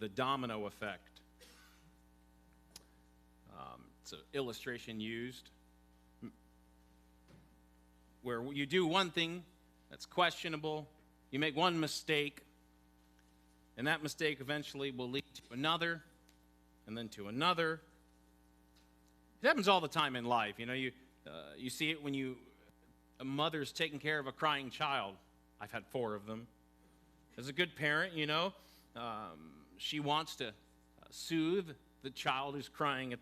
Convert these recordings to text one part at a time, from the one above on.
the domino effect. It's an illustration used where you do one thing that's questionable, you make one mistake, and that mistake eventually will lead to another, and then to another. It happens all the time in life. You know, you see it when a mother's taking care of a crying child. I've had 4 of them. As a good parent, she wants to soothe the child who's crying in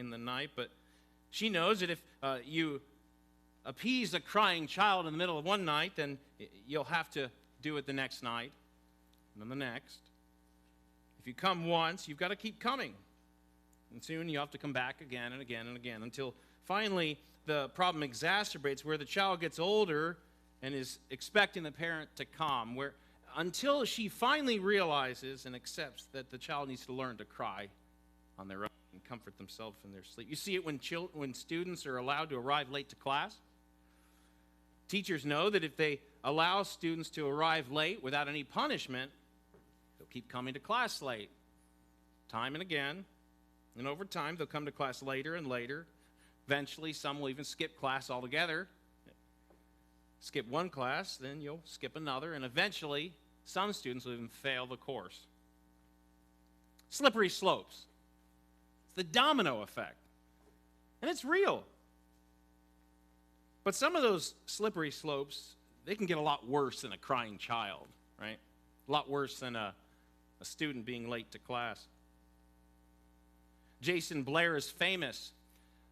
the night, but she knows that if you appease a crying child in the middle of one night, then you'll have to do it the next night, and then the next. If you come once, you've got to keep coming. And soon you have to come back again and again and again until finally the problem exacerbates where the child gets older and is expecting the parent to come, until she finally realizes and accepts that the child needs to learn to cry on their own and comfort themselves in their sleep. You see it when students are allowed to arrive late to class. Teachers know that if they allow students to arrive late without any punishment, they'll keep coming to class late, time and again. And over time, they'll come to class later and later. Eventually, some will even skip class altogether. Skip one class, then you'll skip another, and eventually, some students will even fail the course. Slippery slopes. It's the domino effect. And it's real. But some of those slippery slopes, they can get a lot worse than a crying child, right? A lot worse than a student being late to class. Jason Blair is famous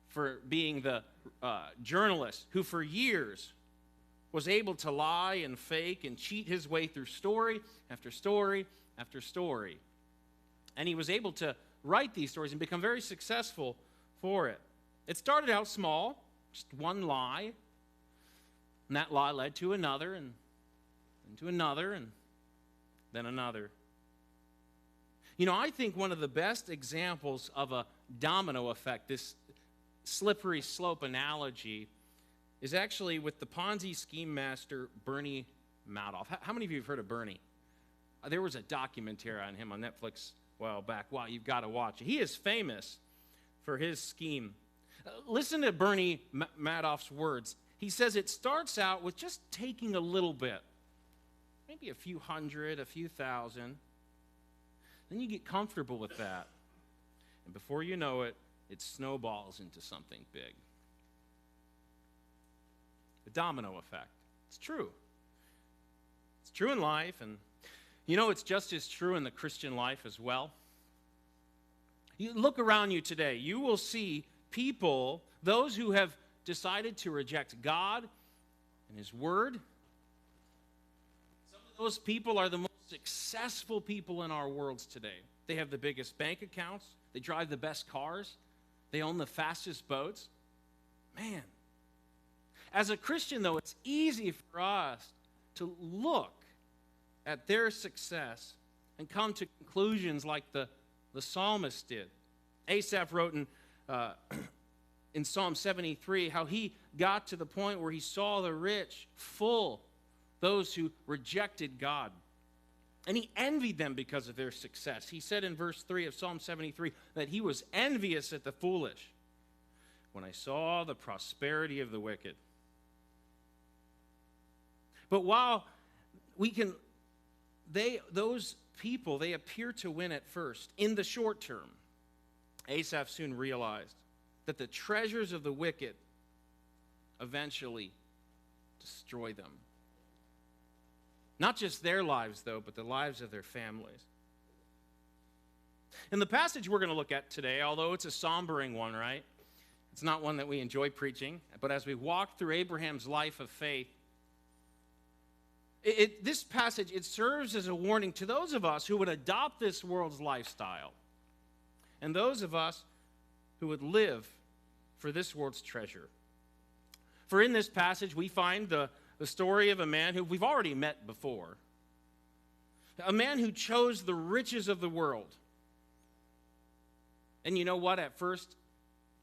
for being the journalist who for years was able to lie and fake and cheat his way through story after story after story. And he was able to write these stories and become very successful for it. It started out small, just one lie, and that lie led to another, and to another, and then another. You know, I think one of the best examples of a domino effect, this slippery slope analogy, is actually with the Ponzi scheme master Bernie Madoff. How many of you have heard of Bernie? There was a documentary on him on Netflix a while back. Wow, you've got to watch it. He is famous for his scheme. Listen to Bernie Madoff's words. He says it starts out with just taking a little bit, maybe a few hundred, a few thousand. Then you get comfortable with that. And before you know it, it snowballs into something big. The domino effect. It's true. It's true in life, and you know it's just as true in the Christian life as well. You look around you today, you will see people, those who have decided to reject God and His Word. Some of those people are the most successful people in our worlds today. They have the biggest bank accounts. They drive the best cars. They own the fastest boats. Man. As a Christian, though, it's easy for us to look at their success and come to conclusions like the psalmist did. Asaph wrote in Psalm 73 how he got to the point where he saw the rich full, those who rejected God. And he envied them because of their success. He said in verse 3 of Psalm 73 that he was envious at the foolish when I saw the prosperity of the wicked. But while those people, they appear to win at first, in the short term, Asaph soon realized that the treasures of the wicked eventually destroy them. Not just their lives, though, but the lives of their families. In the passage we're going to look at today, although it's a sombering one, right? It's not one that we enjoy preaching, but as we walk through Abraham's life of faith, this passage, it serves as a warning to those of us who would adopt this world's lifestyle and those of us who would live for this world's treasure. For in this passage, we find the story of a man who we've already met before, a man who chose the riches of the world. And you know what? At first,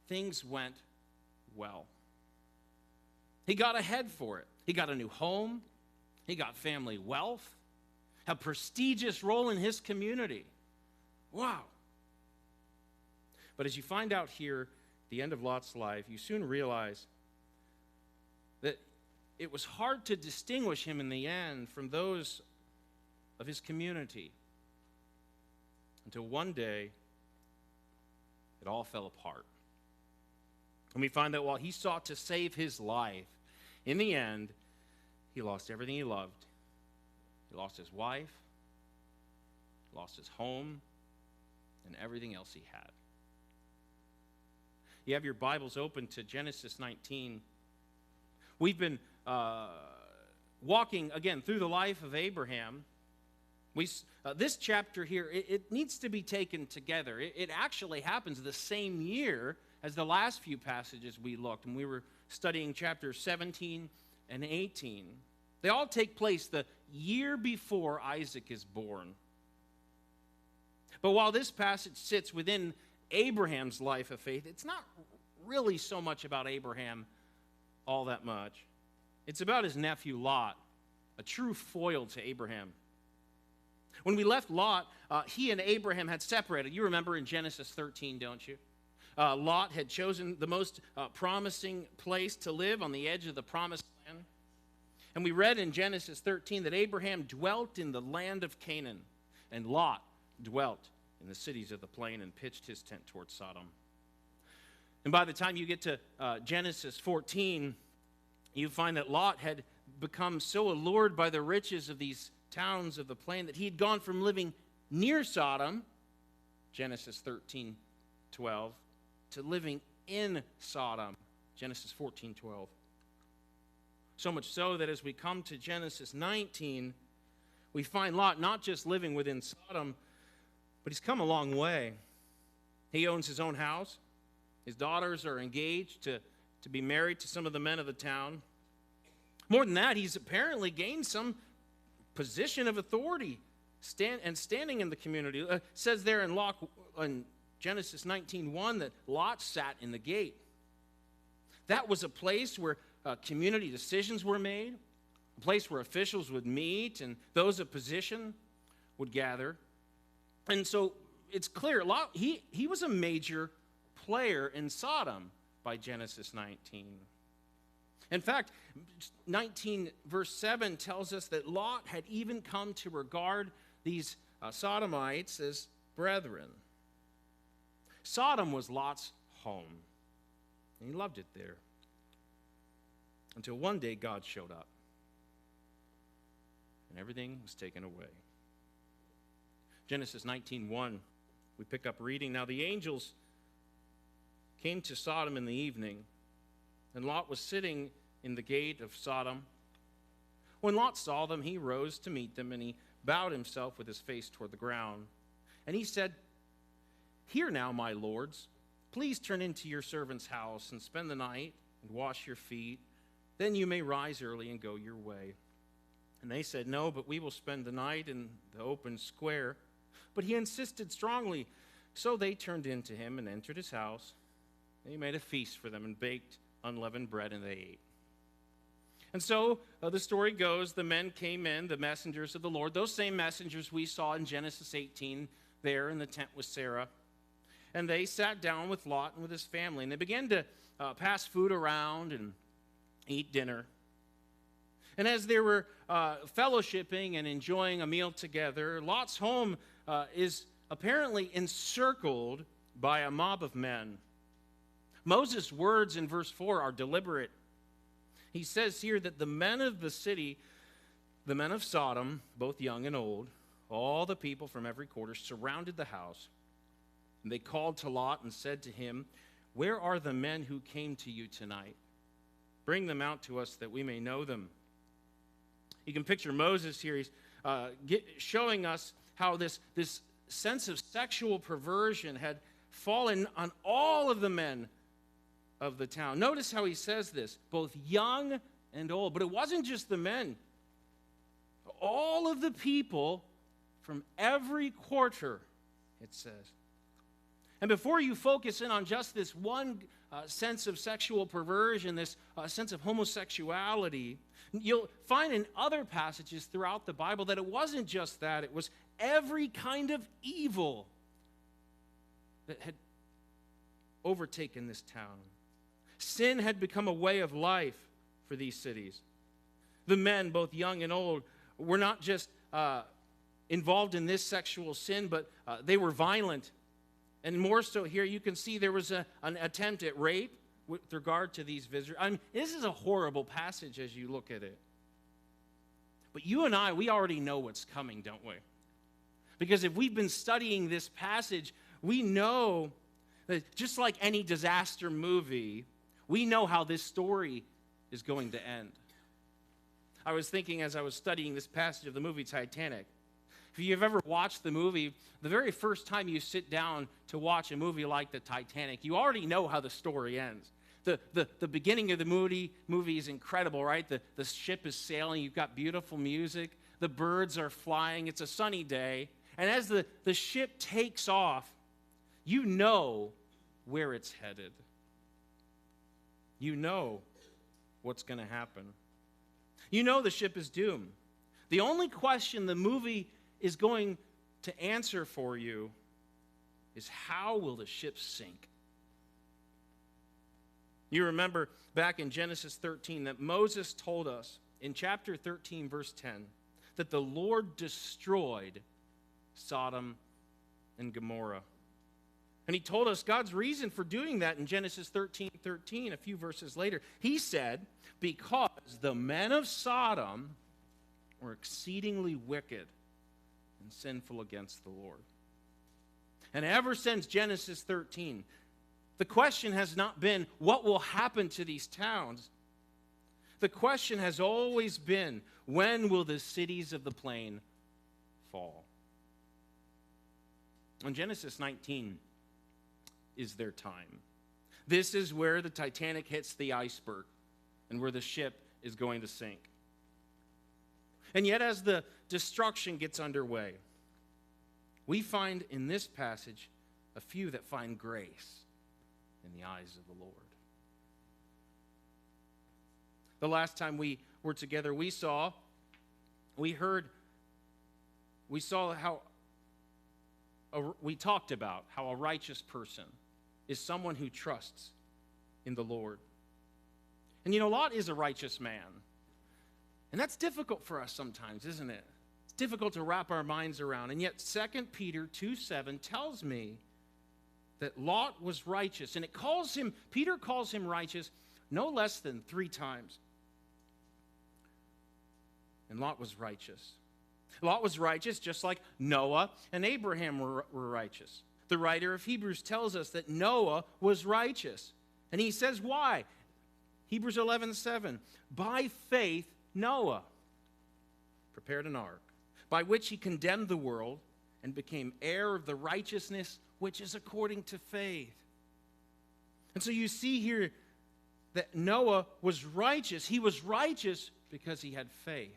things went well. He got ahead for it. He got a new home. He got family wealth, a prestigious role in his community. Wow. But as you find out here, at the end of Lot's life, you soon realize that it was hard to distinguish him in the end from those of his community. Until one day, it all fell apart. And we find that while he sought to save his life, in the end, he lost everything he loved. He lost his wife, lost his home, and everything else he had. You have your Bibles open to Genesis 19. We've been walking, again, through the life of Abraham. This chapter here, it needs to be taken together. It actually happens the same year as the last few passages we looked, and we were studying chapters 17 and 18. They all take place the year before Isaac is born. But while this passage sits within Abraham's life of faith, it's not really so much about Abraham all that much. It's about his nephew Lot, a true foil to Abraham. When we left Lot, he and Abraham had separated. You remember in Genesis 13, don't you? Lot had chosen the most promising place to live on the edge of the promised land. And we read in Genesis 13 that Abraham dwelt in the land of Canaan, and Lot dwelt in the cities of the plain and pitched his tent toward Sodom. And by the time you get to Genesis 14, you find that Lot had become so allured by the riches of these towns of the plain that he had gone from living near Sodom, Genesis 13:12, to living in Sodom, Genesis 14:12. So much so that as we come to Genesis 19, we find Lot not just living within Sodom, but he's come a long way. He owns his own house. His daughters are engaged to be married to some of the men of the town. More than that, he's apparently gained some position of authority standing in the community. It says there in Genesis 19:1 that Lot sat in the gate. That was a place where community decisions were made, a place where officials would meet and those of position would gather. And so it's clear, Lot, he was a major player in Sodom by Genesis 19. In fact, 19 verse 7 tells us that Lot had even come to regard these Sodomites as brethren. Sodom was Lot's home, and he loved it there. Until one day God showed up, and everything was taken away. Genesis 19:1, we pick up reading. Now the angels came to Sodom in the evening, and Lot was sitting in the gate of Sodom. When Lot saw them, he rose to meet them, and he bowed himself with his face toward the ground. And he said, "Hear now, my lords, please turn into your servant's house and spend the night and wash your feet. Then you may rise early and go your way." And they said, "No, but we will spend the night in the open square." But he insisted strongly. So they turned into him and entered his house. And he made a feast for them and baked unleavened bread, and they ate. And so the story goes, the men came in, the messengers of the Lord, those same messengers we saw in Genesis 18 there in the tent with Sarah. And they sat down with Lot and with his family, and they began to pass food around and eat dinner. And as they were fellowshipping and enjoying a meal together, Lot's home is apparently encircled by a mob of men. Moses' words in verse 4 are deliberate. He says here that the men of the city, the men of Sodom, both young and old, all the people from every quarter surrounded the house. And they called to Lot and said to him, "Where are the men who came to you tonight? Bring them out to us that we may know them." You can picture Moses here. He's showing us how this sense of sexual perversion had fallen on all of the men of the town. Notice how he says this, both young and old. But it wasn't just the men. All of the people from every quarter, it says. And before you focus in on just this one sense of sexual perversion, this sense of homosexuality, you'll find in other passages throughout the Bible that it wasn't just that. It was every kind of evil that had overtaken this town. Sin had become a way of life for these cities. The men, both young and old, were not just involved in this sexual sin, but they were violent. And more so here, you can see there was an attempt at rape with regard to these visitors. I mean, this is a horrible passage as you look at it. But you and I, we already know what's coming, don't we? Because if we've been studying this passage, we know that just like any disaster movie, we know how this story is going to end. I was thinking as I was studying this passage of the movie Titanic, if you've ever watched the movie, the very first time you sit down to watch a movie like the Titanic, you already know how the story ends. The beginning of the movie is incredible, right? The ship is sailing, you've got beautiful music, the birds are flying, it's a sunny day, and as the ship takes off, you know where it's headed. You know what's going to happen. You know the ship is doomed. The only question the movie is going to answer for you is, how will the ship sink? You remember back in Genesis 13 that Moses told us in chapter 13, verse 10, that the Lord destroyed Sodom and Gomorrah. And he told us God's reason for doing that in Genesis 13:13, a few verses later. He said, because the men of Sodom were exceedingly wicked and sinful against the Lord. And ever since Genesis 13, the question has not been, what will happen to these towns? The question has always been, when will the cities of the plain fall? In Genesis 19 is their time. This is where the Titanic hits the iceberg and where the ship is going to sink. And yet, as the destruction gets underway, we find in this passage a few that find grace in the eyes of the Lord. The last time we were together, we saw how we talked about how a righteous person is someone who trusts in the Lord. And you know, Lot is a righteous man. And that's difficult for us sometimes, isn't it? It's difficult to wrap our minds around. And yet 2 Peter 2:7 tells me that Lot was righteous. And Peter calls him righteous no less than 3 times. And Lot was righteous. Lot was righteous just like Noah and Abraham were righteous. The writer of Hebrews tells us that Noah was righteous. And he says why? Hebrews 11:7. By faith, Noah prepared an ark, by which he condemned the world and became heir of the righteousness which is according to faith. And so you see here that Noah was righteous. He was righteous because he had faith.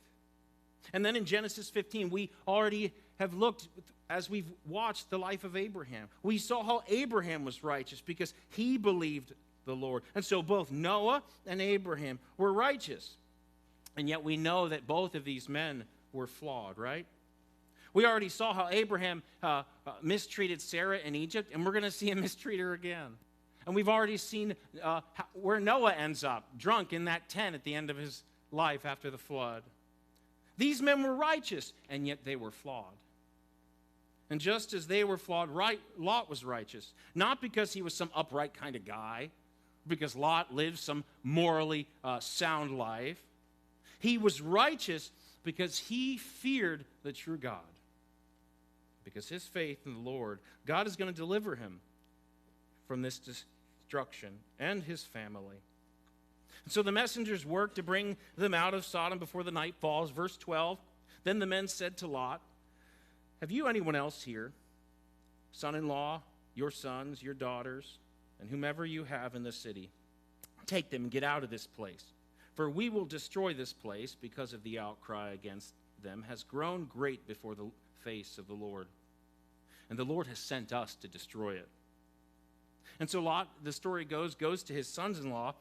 And then in Genesis 15, we already have looked, as we've watched the life of Abraham, we saw how Abraham was righteous because he believed the Lord. And so both Noah and Abraham were righteous. And yet we know that both of these men were flawed, right? We already saw how Abraham mistreated Sarah in Egypt, and we're going to see him mistreat her again. And we've already seen where Noah ends up, drunk in that tent at the end of his life after the flood. These men were righteous, and yet they were flawed. And just as they were flawed, Lot was righteous. Not because he was some upright kind of guy, because Lot lived some morally sound life. He was righteous because he feared the true God. Because his faith in the Lord, God is going to deliver him from this destruction and his family. And so the messengers worked to bring them out of Sodom before the night falls. Verse 12, then the men said to Lot, have you anyone else here, son-in-law, your sons, your daughters, and whomever you have in the city? Take them and get out of this place. For we will destroy this place because of the outcry against them has grown great before the face of the Lord. And the Lord has sent us to destroy it. And so Lot, the story goes to his sons-in-law,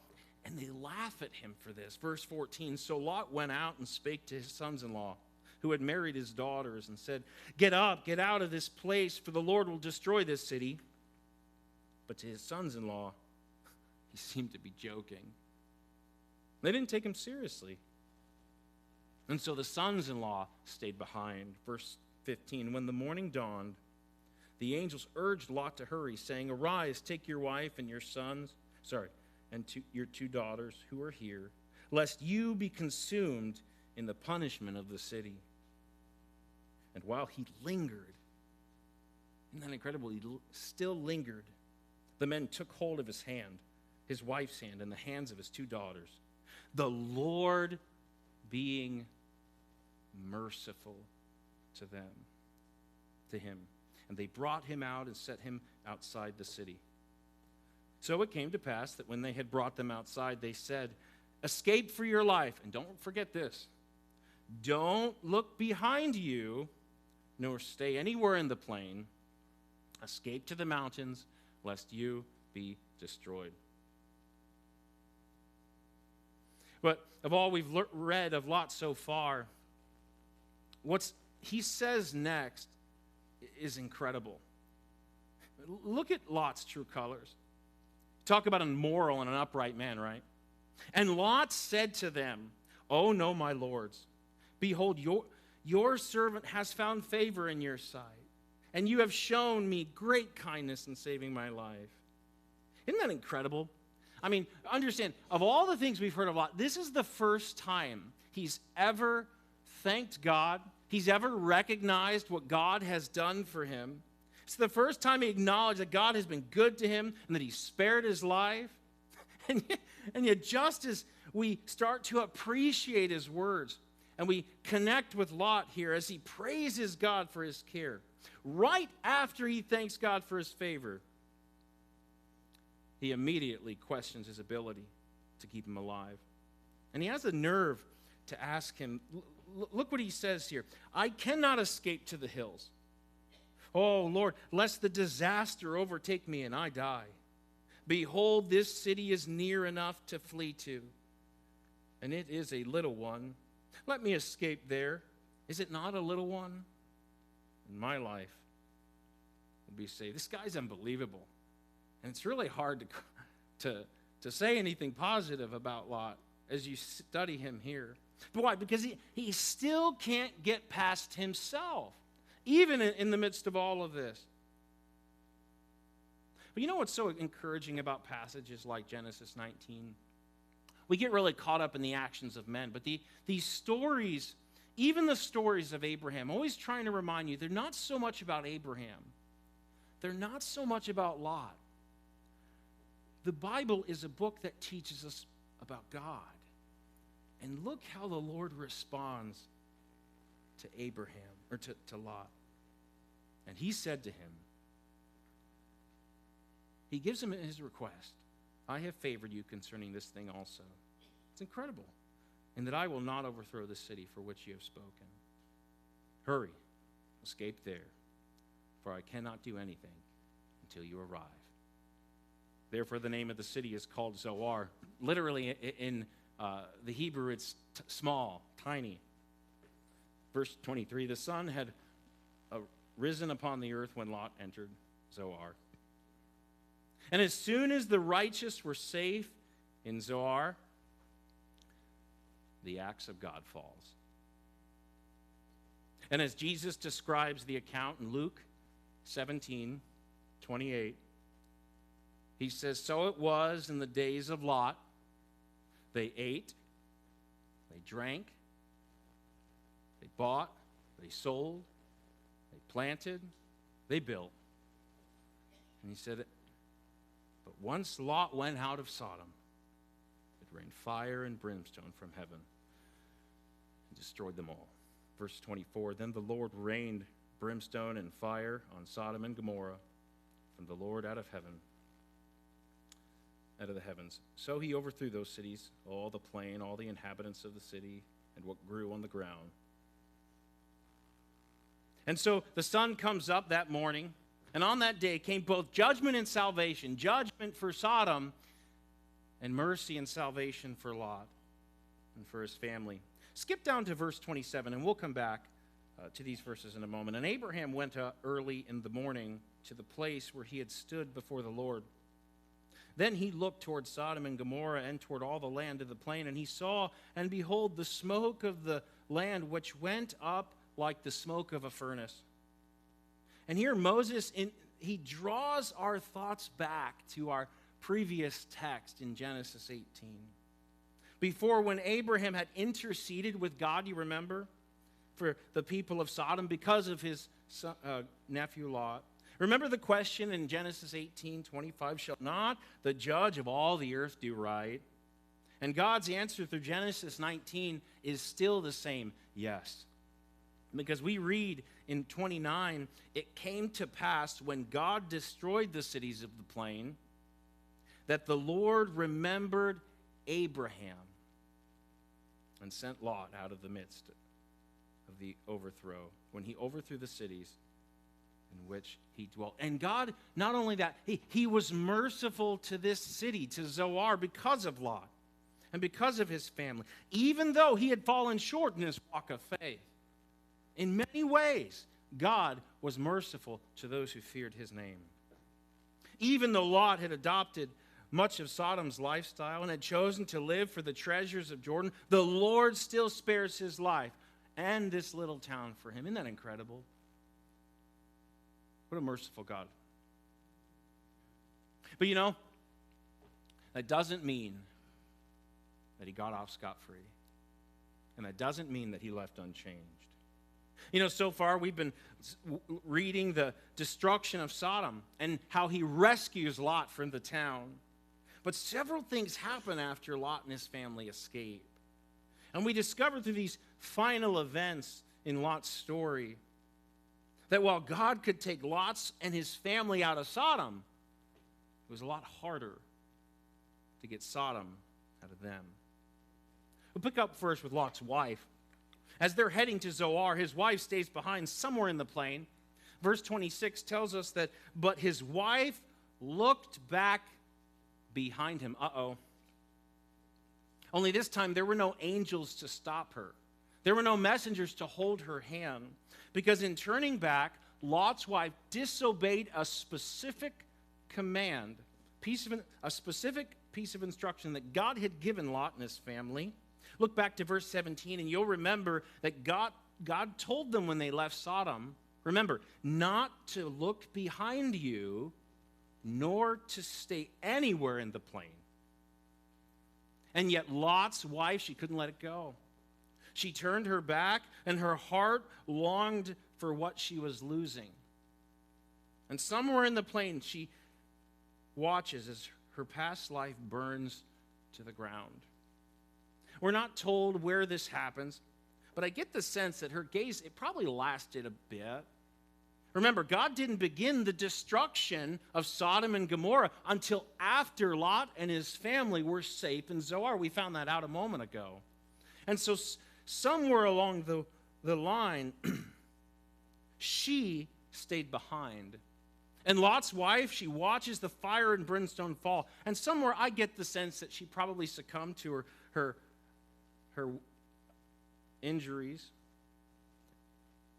and they laugh at him for this. Verse 14, so Lot went out and spake to his sons-in-law, who had married his daughters, and said, get up, get out of this place, for the Lord will destroy this city. But to his sons-in-law, he seemed to be joking. They didn't take him seriously. And so the sons-in-law stayed behind. Verse 15, when the morning dawned, the angels urged Lot to hurry, saying, "Arise, take your wife and your your 2 daughters who are here, lest you be consumed in the punishment of the city." And while he lingered, isn't that incredible? He still lingered. The men took hold of his hand, his wife's hand, and the hands of his 2 daughters, the Lord being merciful to him. And they brought him out and set him outside the city. So it came to pass that when they had brought them outside, they said, "Escape for your life." And don't forget this. "Don't look behind you, nor stay anywhere in the plain. Escape to the mountains, lest you be destroyed." But of all we've read of Lot so far, what he says next is incredible. Look at Lot's true colors. Talk about a moral and an upright man, right? And Lot said to them, "Oh no, my lords, behold, your servant has found favor in your sight, and you have shown me great kindness in saving my life." Isn't that incredible? I mean, understand, of all the things we've heard of Lot, this is the first time he's ever thanked God. He's ever recognized what God has done for him. It's the first time he acknowledged that God has been good to him and that he spared his life. And yet just as we start to appreciate his words and we connect with Lot here as he praises God for his care, right after he thanks God for his favor, he immediately questions his ability to keep him alive. And he has the nerve to ask him, look what he says here. "I cannot escape to the hills. Oh, Lord, lest the disaster overtake me and I die. Behold, this city is near enough to flee to, and it is a little one. Let me escape there. Is it not a little one? And my life will be saved." This guy's unbelievable. And it's really hard to say anything positive about Lot as you study him here. But why? Because he still can't get past himself, even in the midst of all of this. But you know what's so encouraging about passages like Genesis 19? We get really caught up in the actions of men, but these stories, even the stories of Abraham, always trying to remind you, they're not so much about Abraham. They're not so much about Lot. The Bible is a book that teaches us about God. And look how the Lord responds to Abraham, or to Lot. And he said to him, he gives him his request, "I have favored you concerning this thing also." It's incredible. "And that I will not overthrow the city for which you have spoken. Hurry, escape there, for I cannot do anything until you arrive." Therefore, the name of the city is called Zoar. Literally, in the Hebrew, it's small, tiny. Verse 23, the sun had risen upon the earth when Lot entered Zoar. And as soon as the righteous were safe in Zoar, the axe of God falls. And as Jesus describes the account in Luke 17:28, he says, "So it was in the days of Lot. They ate, they drank, they bought, they sold, they planted, they built." And he said, "But once Lot went out of Sodom, it rained fire and brimstone from heaven and destroyed them all." Verse 24, "Then the Lord rained brimstone and fire on Sodom and Gomorrah from the Lord out of the heavens. So he overthrew those cities, all the plain, all the inhabitants of the city, and what grew on the ground." And so the sun comes up that morning, and on that day came both judgment and salvation, judgment for Sodom and mercy and salvation for Lot and for his family. Skip down to verse 27, and we'll come back to these verses in a moment. "And Abraham went early in the morning to the place where he had stood before the Lord Then he looked toward Sodom and Gomorrah and toward all the land of the plain, and he saw, and behold, the smoke of the land which went up like the smoke of a furnace. And here Moses, he draws our thoughts back to our previous text in Genesis 18. Before, when Abraham had interceded with God, you remember, for the people of Sodom because of his nephew Lot. Remember the question in Genesis 18:25, shall not the judge of all the earth do right? And God's answer through Genesis 19 is still the same, yes. Because we read in 29, it came to pass when God destroyed the cities of the plain that the Lord remembered Abraham and sent Lot out of the midst of the overthrow, when he overthrew the cities in which he dwelt. And God, not only that, he was merciful to this city, to Zoar, because of Lot and because of his family, even though he had fallen short in his walk of faith. In many ways, God was merciful to those who feared his name. Even though Lot had adopted much of Sodom's lifestyle and had chosen to live for the treasures of Jordan, the Lord still spares his life and this little town for him. Isn't that incredible? What a merciful God. But you know, that doesn't mean that he got off scot-free. And that doesn't mean that he left unchanged. You know, so far we've been reading the destruction of Sodom and how he rescues Lot from the town. But several things happen after Lot and his family escape. And we discover through these final events in Lot's story that while God could take Lot and his family out of Sodom, it was a lot harder to get Sodom out of them. We'll pick up first with Lot's wife. As they're heading to Zoar, his wife stays behind somewhere in the plain. Verse 26 tells us that, but his wife looked back behind him. Only this time there were no angels to stop her. There were no messengers to hold her hand. Because in turning back, Lot's wife disobeyed a specific command, a specific piece of instruction that God had given Lot and his family. Look back to verse 17, and you'll remember that God told them when they left Sodom, remember, not to look behind you, nor to stay anywhere in the plain. And yet Lot's wife, she couldn't let it go. She turned her back, and her heart longed for what she was losing. And somewhere in the plain, she watches as her past life burns to the ground. We're not told where this happens, but I get the sense that her gaze, it probably lasted a bit. Remember, God didn't begin the destruction of Sodom and Gomorrah until after Lot and his family were safe in Zoar. We found that out a moment ago. And so somewhere along the line, she stayed behind. And Lot's wife, she watches the fire and brimstone fall. And somewhere I get the sense that she probably succumbed to her injuries.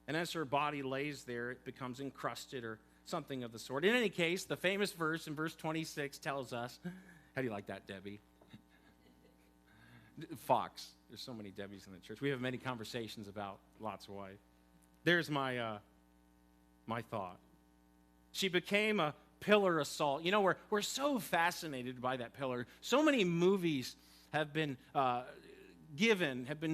And as her body lays there, it becomes encrusted or something of the sort. In any case, the famous verse in verse 26 tells us, how do you like that, Debbie? Fox. There's so many Debbies in the church. We have many conversations about Lot's wife. There's my thought. She became a pillar of salt. You know, we're so fascinated by that pillar. So many movies have been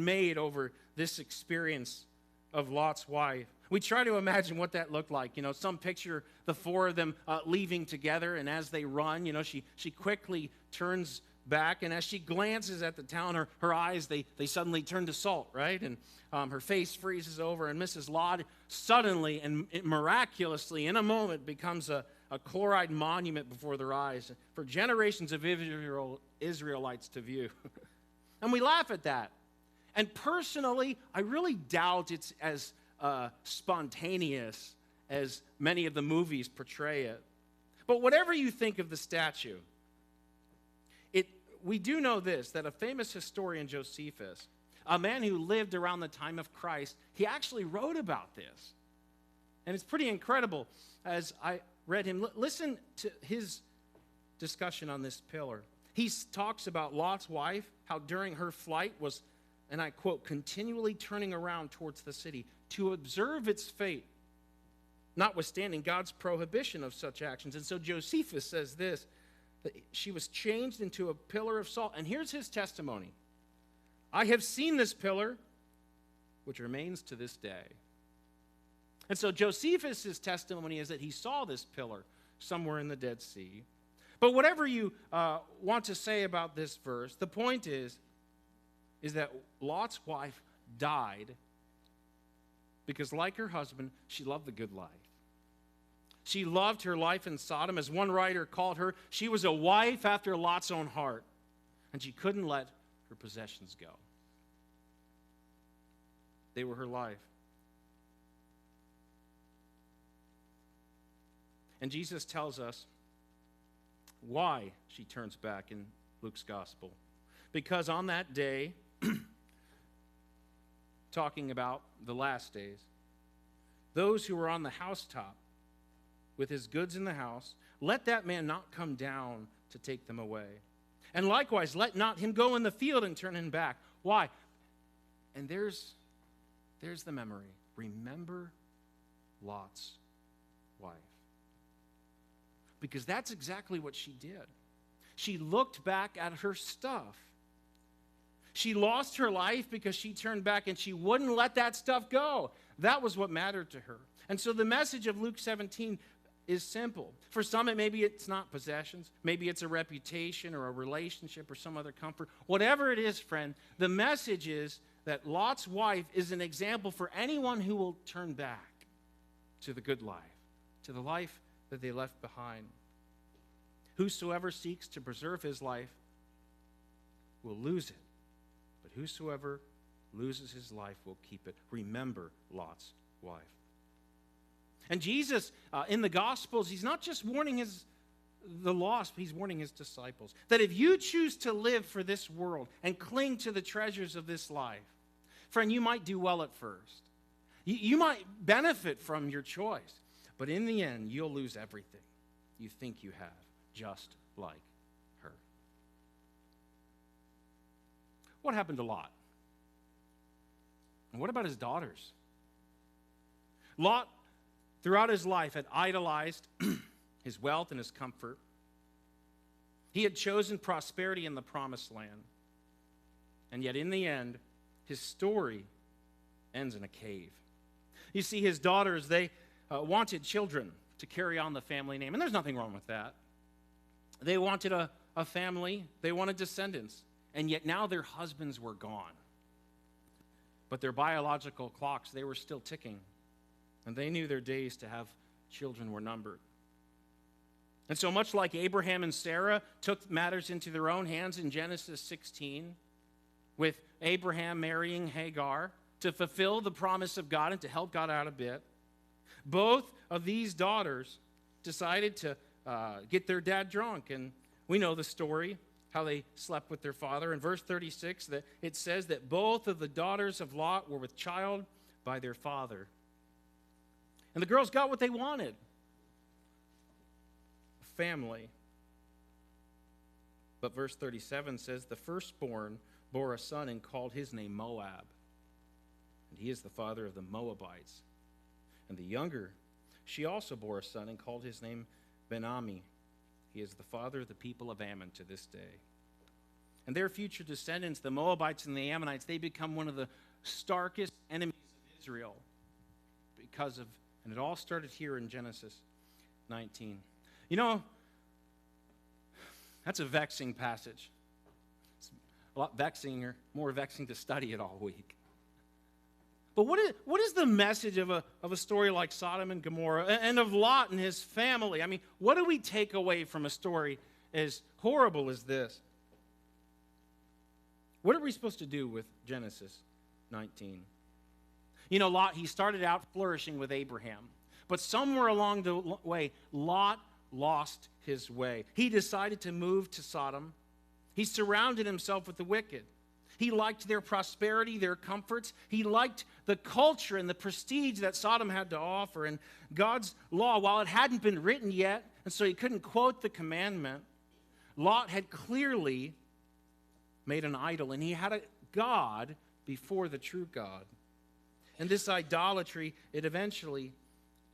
made over this experience of Lot's wife. We try to imagine what that looked like. You know, some picture the four of them leaving together, and as they run, you know, she quickly turns back, and as she glances at the town, her eyes, they suddenly turn to salt, right? And her face freezes over, and Mrs. Lot suddenly and miraculously, in a moment, becomes a chloride monument before their eyes for generations of Israelites to view. And we laugh at that. And personally, I really doubt it's as spontaneous as many of the movies portray it. But whatever you think of the statue, we do know this, that a famous historian, Josephus, a man who lived around the time of Christ, he actually wrote about this. And it's pretty incredible as I read him. Listen to his discussion on this pillar. He talks about Lot's wife, how during her flight was, and I quote, continually turning around towards the city to observe its fate, notwithstanding God's prohibition of such actions. And so Josephus says this, that she was changed into a pillar of salt. And here's his testimony. I have seen this pillar, which remains to this day. And so Josephus' testimony is that he saw this pillar somewhere in the Dead Sea. But whatever you want to say about this verse, the point is that Lot's wife died because, like her husband, she loved the good life. She loved her life in Sodom. As one writer called her, she was a wife after Lot's own heart, and she couldn't let her possessions go. They were her life. And Jesus tells us why she turns back in Luke's gospel. Because on that day, talking about the last days, those who were on the housetop with his goods in the house, let that man not come down to take them away. And likewise, let not him go in the field and turn him back. Why? And there's the memory. Remember Lot's wife. Because that's exactly what she did. She looked back at her stuff. She lost her life because she turned back and she wouldn't let that stuff go. That was what mattered to her. And so the message of Luke 17 is simple. For some, maybe it's not possessions. Maybe it's a reputation or a relationship or some other comfort. Whatever it is, friend, the message is that Lot's wife is an example for anyone who will turn back to the good life, to the life that they left behind. Whosoever seeks to preserve his life will lose it, but whosoever loses his life will keep it. Remember Lot's wife. And Jesus, in the Gospels, he's not just warning the lost, he's warning his disciples that if you choose to live for this world and cling to the treasures of this life, friend, you might do well at first. You might benefit from your choice. But in the end, you'll lose everything you think you have, just like her. What happened to Lot? And what about his daughters? Lot, throughout his life, had idolized his wealth and his comfort. He had chosen prosperity in the promised land. And yet, in the end, his story ends in a cave. You see, his daughters, they wanted children to carry on the family name. And there's nothing wrong with that. They wanted a family. They wanted descendants. And yet now their husbands were gone. But their biological clocks, they were still ticking. And they knew their days to have children were numbered. And so much like Abraham and Sarah took matters into their own hands in Genesis 16, with Abraham marrying Hagar to fulfill the promise of God and to help God out a bit, both of these daughters decided to get their dad drunk. And we know the story, how they slept with their father. In verse 36, that it says that both of the daughters of Lot were with child by their father. And the girls got what they wanted. A family. But verse 37 says, the firstborn bore a son and called his name Moab. And he is the father of the Moabites. And the younger, she also bore a son and called his name Ben-Ammi. He is the father of the people of Ammon to this day. And their future descendants, the Moabites and the Ammonites, they become one of the starkest enemies of Israel because of, and it all started here in Genesis 19. You know, that's a vexing passage. It's a lot vexing, or more vexing to study it all week. But what is the message of a story like Sodom and Gomorrah and of Lot and his family? I mean, what do we take away from a story as horrible as this? What are we supposed to do with Genesis 19? You know, Lot, he started out flourishing with Abraham. But somewhere along the way, Lot lost his way. He decided to move to Sodom. He surrounded himself with the wicked. He liked their prosperity, their comforts. He liked the culture and the prestige that Sodom had to offer. And God's law, while it hadn't been written yet, and so he couldn't quote the commandment, Lot had clearly made an idol, and he had a god before the true God. And this idolatry, it eventually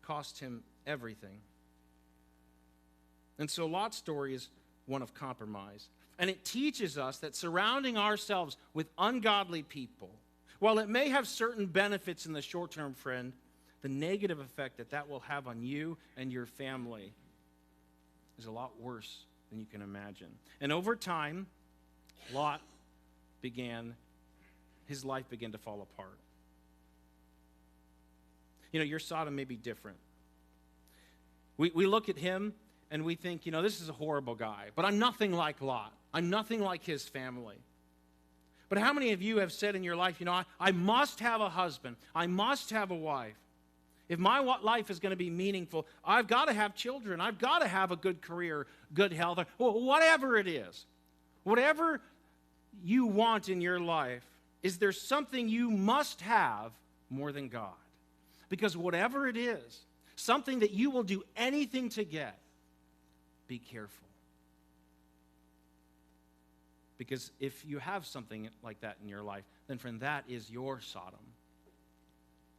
cost him everything. And so Lot's story is one of compromise. And it teaches us that surrounding ourselves with ungodly people, while it may have certain benefits in the short term, friend, the negative effect that will have on you and your family is a lot worse than you can imagine. And over time, his life began to fall apart. You know, your Sodom may be different. We look at him and we think, you know, this is a horrible guy, but I'm nothing like Lot. I'm nothing like his family. But how many of you have said in your life, you know, I must have a husband. I must have a wife. If my life is going to be meaningful, I've got to have children. I've got to have a good career, good health, or whatever it is. Whatever you want in your life, is there something you must have more than God? Because whatever it is, something that you will do anything to get, be careful. Because if you have something like that in your life, then friend, that is your Sodom.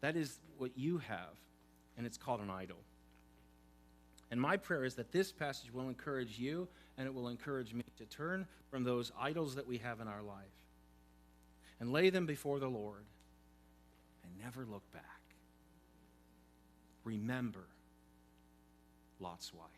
That is what you have, and it's called an idol. And my prayer is that this passage will encourage you, and it will encourage me to turn from those idols that we have in our life and lay them before the Lord and never look back. Remember Lot's wife.